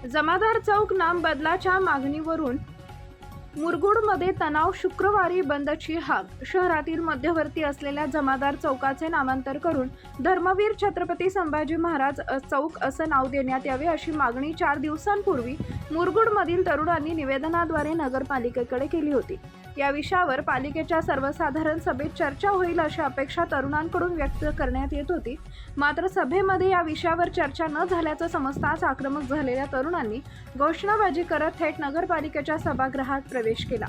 जमादार चौक नाम बदलाच्या मागणीवरून मुरगुडमध्ये तणाव. शुक्रवारी बंदची हाक. शहरातील मध्यवर्ती असलेल्या जमादार चौकाचे नामांतर करून धर्मवीर छत्रपती संभाजी महाराज चौक असं नाव देण्यात यावे अशी मागणी 4 दिवसांपूर्वी मुरगुडमधील तरुणांनी निवेदनाद्वारे नगरपालिकेकडे केली होती. या विषयावर पालिकेच्या सर्वसाधारण सभेत चर्चा होईल अशी अपेक्षा तरुणांकडून व्यक्त करण्यात येत होती. मात्र सभेमध्ये या विषयावर चर्चा न झाल्याचं समजताच आक्रमक झालेल्या तरुणांनी घोषणाबाजी करत थेट नगरपालिकेच्या सभागृहात प्रवेश केला.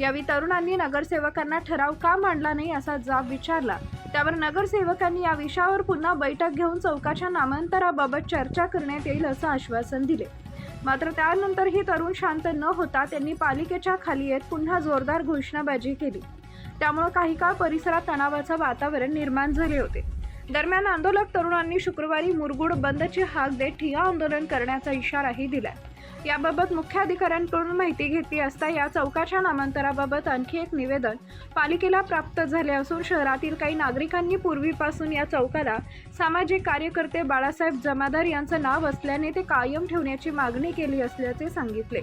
यावेळी तरुणांनी नगरसेवकांना ठराव का मांडला नाही असा जाब विचारला. त्यावर नगरसेवकांनी या विषयावर पुन्हा बैठक घेऊन चौकाच्या नामांतराबाबत चर्चा करण्यात येईल असं आश्वासन दिले. मात्र त्यानंतरही तरुण शांत न होता त्यांनी पालिकेच्या खाली येत पुन्हा जोरदार घोषणाबाजी केली. त्यामुळे काही काळ परिसरात तणावाचं वातावरण निर्माण झाले होते. दरम्यान आंदोलक तरुणांनी शुक्रवारी मुरगुड बंदची हाक देत ठिय्या आंदोलन करण्याचा इशाराही दिलाय. याबाबत मुख्याधिकाऱ्यांकडून माहिती घेतली असता या चौकाच्या नामांतराबाबत आणखी एक निवेदन पालिकेला प्राप्त झाले असून शहरातील काही नागरिकांनी पूर्वीपासून या चौकाला सामाजिक कार्यकर्ते बाळासाहेब जमादार यांचं नाव असल्याने ते कायम ठेवण्याची मागणी केली असल्याचे सांगितले.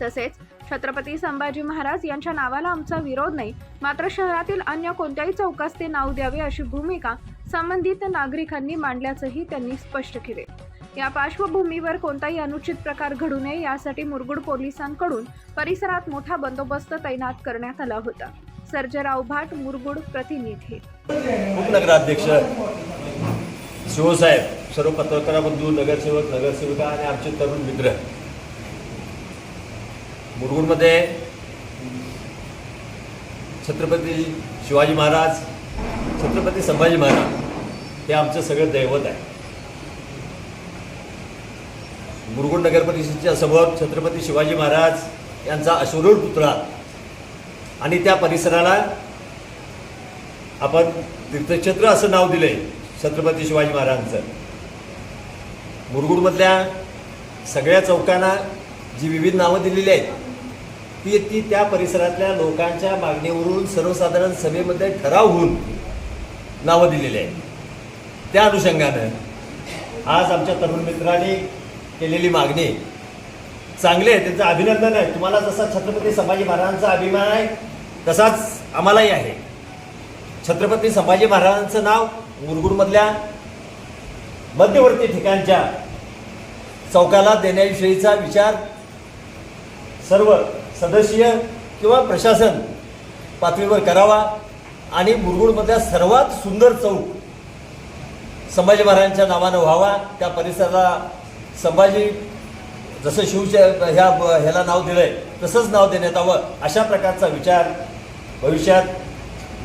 तसेच छत्रपती संभाजी महाराज यांच्या नावाला आमचा विरोध नाही, मात्र शहरातील अन्य कोणत्याही चौकास ते नाव द्यावे अशी भूमिका संबंधित नागरिकांनी मांडल्याचंही त्यांनी स्पष्ट केले. या पार्श्वभूमीवर कोणताही अनुचित प्रकार घडू नये यासाठी मुरगुड पोलिसांकडून परिसरात मोठा बंदोबस्त तैनात करण्यात आला होता. सर्जेराव भाट, मुरगुड प्रतिनिधी. उपनगराध्यक्ष शिवसाहेब, सर्व पत्रकार बंधू, नगरसेवक, नगरसेविका आणि आमचे तरुण मित्र, मुरगुडमध्ये छत्रपती शिवाजी महाराज, छत्रपती संभाजी महाराज हे आमचं सगळं दैवत आहे. मुरगुड नगर परिषदेच्या समोर छत्रपती शिवाजी महाराज यांचा अश्वरूढ पुतळा आणि त्या परिसराला आपण तीर्थक्षेत्र असं नाव दिले छत्रपती शिवाजी महाराजांचं. मुरगुडमधल्या सगळ्या चौकांना जी विविध नावं दिलेली आहेत ती त्या परिसरातल्या लोकांच्या मागणीवरून सर्वसाधारण सभेमध्ये ठराव होऊन नावं दिलेली आहेत. त्या अनुषंगानं आज आमच्या तरुण मित्रांनी केलेली मागणी चांगली आहे, त्यांचं अभिनंदन आहे. तुम्हाला जसा छत्रपती संभाजी महाराजांचा अभिमान आहे तसाच आम्हालाही आहे. छत्रपती संभाजी महाराजांचं नाव मुरगुडमधल्या मध्यवर्ती ठिकाणच्या चौकाला देण्याविषयीचा विचार सर्व सदस्य किंवा प्रशासन पातळीवर करावा आणि मुरगुडमधल्या सर्वात सुंदर चौक संभाजी महाराजांच्या नावानं व्हावा. त्या परिसराला संभाजी जसं ह्याला नाव दिलंय तसंच नाव देण्यात यावं अशा प्रकारचा विचार भविष्यात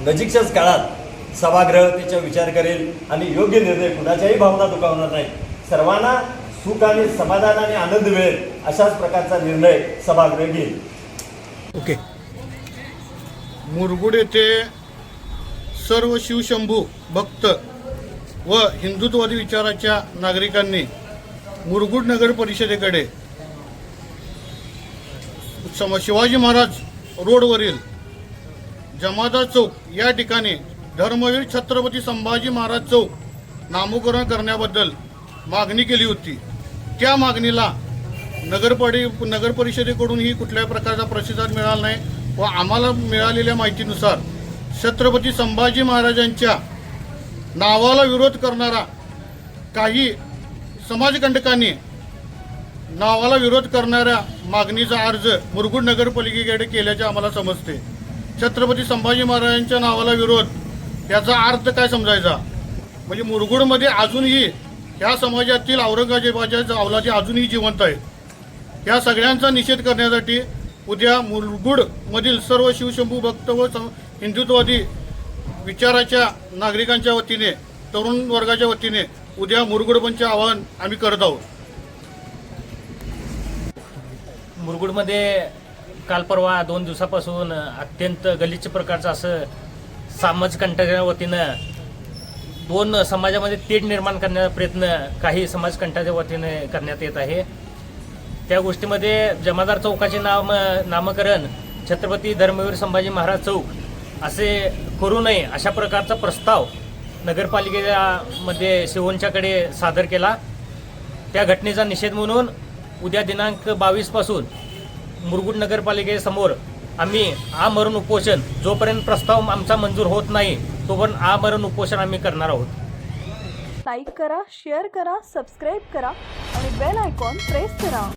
नजीकच्याच काळात सभागृह त्याचा विचार करेल आणि योग्य निर्णय, कुणाच्याही भावना दुखावणार नाही, सर्वांना सुख आणि समाधान आणि आनंद मिळेल अशाच प्रकारचा निर्णय सभागृह घेईल. ओके. मुरगुड येथे सर्व शिवशंभू भक्त व हिंदुत्ववादी विचाराच्या नागरिकांनी मुरगुड नगर परिषदेकडे शिवाजी महाराज रोडवरील जमादार चौक या ठिकाणी धर्मवीर छत्रपती संभाजी महाराज चौक नामकरण करण्याबद्दल मागणी केली होती. त्या मागणीला नगर परिषदेकडूनही कुठल्याही प्रकारचा प्रतिसाद मिळाला नाही व आम्हाला मिळालेल्या माहितीनुसार छत्रपती संभाजी महाराजांच्या नावाला विरोध करणारा काही समाजकंटकांनी नावाला विरोध करणाऱ्या मागणीचा अर्ज मुरगुड नगरपालिकेकडे केल्याचे आम्हाला समजते. छत्रपती संभाजी महाराजांच्या नावाला विरोध याचा अर्थ काय समजायचा? म्हणजे मुरगुडमध्ये अजूनही ह्या समाजातील औरंगजेबाच्या अवलादी अजूनही जिवंत आहेत. या सगळ्यांचा निषेध करण्यासाठी उद्या मुरगुडमधील सर्व शिवशंभू भक्त व हिंदुत्ववादी विचाराच्या नागरिकांच्या वतीने, तरुण वर्गाच्या वतीने उद्या मुरगुड बंदचे आवाहन आम्ही करत आहोत. मुरगुडमध्ये काल परवा 2 दिवसापासून अत्यंत गलिच्छ प्रकारचं असं समाजकंटकाच्या वतीनं 2 समाजामध्ये तेढ निर्माण करण्याचा प्रयत्न काही समाजकंटाच्या वतीने करण्यात येत आहे. त्या गोष्टीमध्ये जमादार चौकाचे नामकरण छत्रपती धर्मवीर संभाजी महाराज चौक असे करू नये अशा प्रकारचा प्रस्ताव नगरपालिकेमध्ये शिवोनच्याकडे सादर केला. त्या घटनेचा निषेध म्हणून उद्या दिनांक 22 पासून मुरगुड नगरपालिकेसमोर आम्ही आमरण उपोषण, जोपर्यंत प्रस्ताव आमचा मंजूर होत नाही तोपर्यंत आमरण उपोषण आम्ही करणार आहोत. लाईक करा, शेअर करा, सबस्क्राईब करा आणि बेल आयकॉन प्रेस करा.